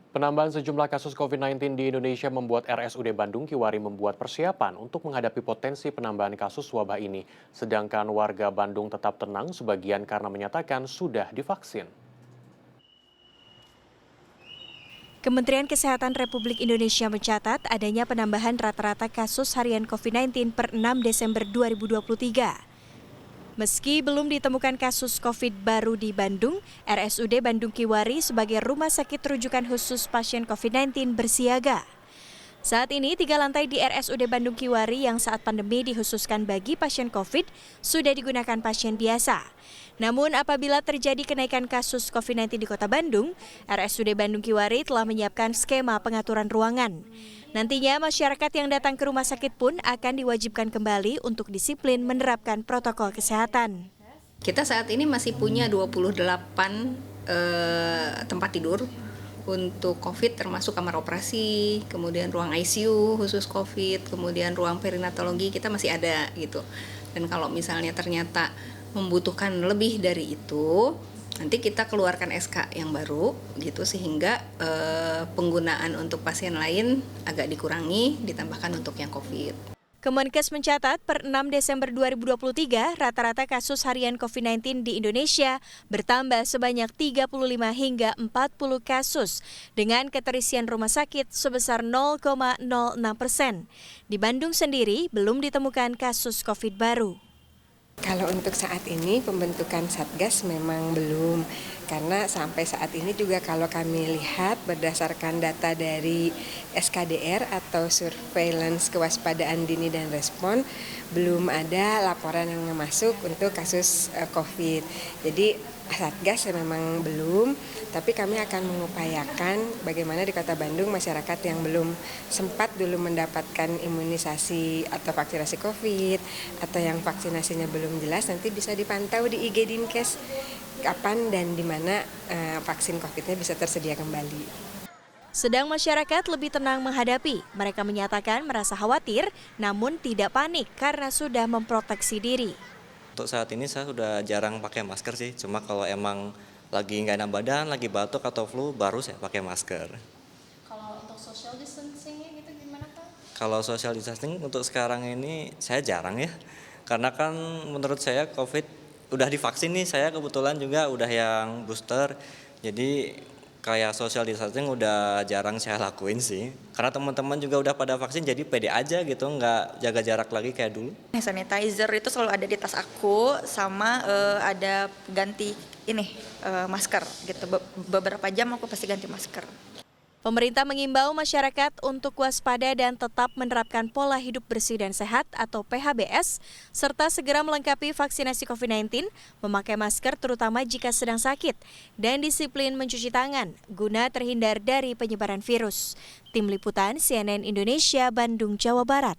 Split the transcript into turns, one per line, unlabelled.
Penambahan sejumlah kasus COVID-19 di Indonesia membuat RSUD Bandung Kiwari membuat persiapan untuk menghadapi potensi penambahan kasus wabah ini. Sedangkan warga Bandung tetap tenang sebagian karena menyatakan sudah divaksin.
Kementerian Kesehatan Republik Indonesia mencatat adanya penambahan rata-rata kasus harian COVID-19 per 6 Desember 2023. Meski belum ditemukan kasus COVID baru di Bandung, RSUD Bandung Kiwari sebagai rumah sakit rujukan khusus pasien COVID-19 bersiaga. Saat ini, 3 lantai di RSUD Bandung Kiwari yang saat pandemi dikhususkan bagi pasien COVID sudah digunakan pasien biasa. Namun apabila terjadi kenaikan kasus COVID-19 di Kota Bandung, RSUD Bandung Kiwari telah menyiapkan skema pengaturan ruangan. Nantinya masyarakat yang datang ke rumah sakit pun akan diwajibkan kembali untuk disiplin menerapkan protokol kesehatan.
Kita saat ini masih punya 28 tempat tidur untuk COVID, termasuk kamar operasi, kemudian ruang ICU khusus COVID, kemudian ruang perinatologi kita masih ada gitu. Dan kalau misalnya ternyata membutuhkan lebih dari itu, nanti kita keluarkan SK yang baru gitu sehingga penggunaan untuk pasien lain agak dikurangi, ditambahkan untuk yang COVID.
Kemenkes mencatat per 6 Desember 2023 rata-rata kasus harian COVID-19 di Indonesia bertambah sebanyak 35 hingga 40 kasus dengan keterisian rumah sakit sebesar 0,06%. Di Bandung sendiri belum ditemukan kasus COVID baru.
Kalau untuk saat ini pembentukan Satgas memang belum, karena sampai saat ini juga kalau kami lihat berdasarkan data dari SKDR atau Surveillance Kewaspadaan Dini dan Respon, belum ada laporan yang masuk untuk kasus COVID. Jadi Satgas memang belum, tapi kami akan mengupayakan bagaimana di Kota Bandung masyarakat yang belum sempat dulu mendapatkan imunisasi atau vaksinasi COVID atau yang vaksinasinya belum jelas nanti bisa dipantau di IG Dinkes kapan dan di mana vaksin COVID-nya bisa tersedia kembali.
Sedang masyarakat lebih tenang menghadapi. Mereka menyatakan merasa khawatir namun tidak panik karena sudah memproteksi diri.
Untuk saat ini saya sudah jarang pakai masker sih, cuma kalau emang lagi nggak enak badan, lagi batuk atau flu, baru saya pakai masker.
Kalau untuk social distancing-nya gitu gimana Kak?
Kalau social distancing untuk sekarang ini saya jarang ya, karena kan menurut saya COVID udah divaksin nih, saya kebetulan juga udah yang booster, jadi kayak social distancing udah jarang saya lakuin sih. Karena teman-teman juga udah pada vaksin jadi pede aja gitu, nggak jaga jarak lagi kayak dulu.
Sanitizer itu selalu ada di tas aku sama ada ganti masker gitu. Beberapa jam aku pasti ganti masker.
Pemerintah mengimbau masyarakat untuk waspada dan tetap menerapkan pola hidup bersih dan sehat atau PHBS, serta segera melengkapi vaksinasi COVID-19, memakai masker terutama jika sedang sakit, dan disiplin mencuci tangan guna terhindar dari penyebaran virus. Tim Liputan CNN Indonesia, Bandung, Jawa Barat.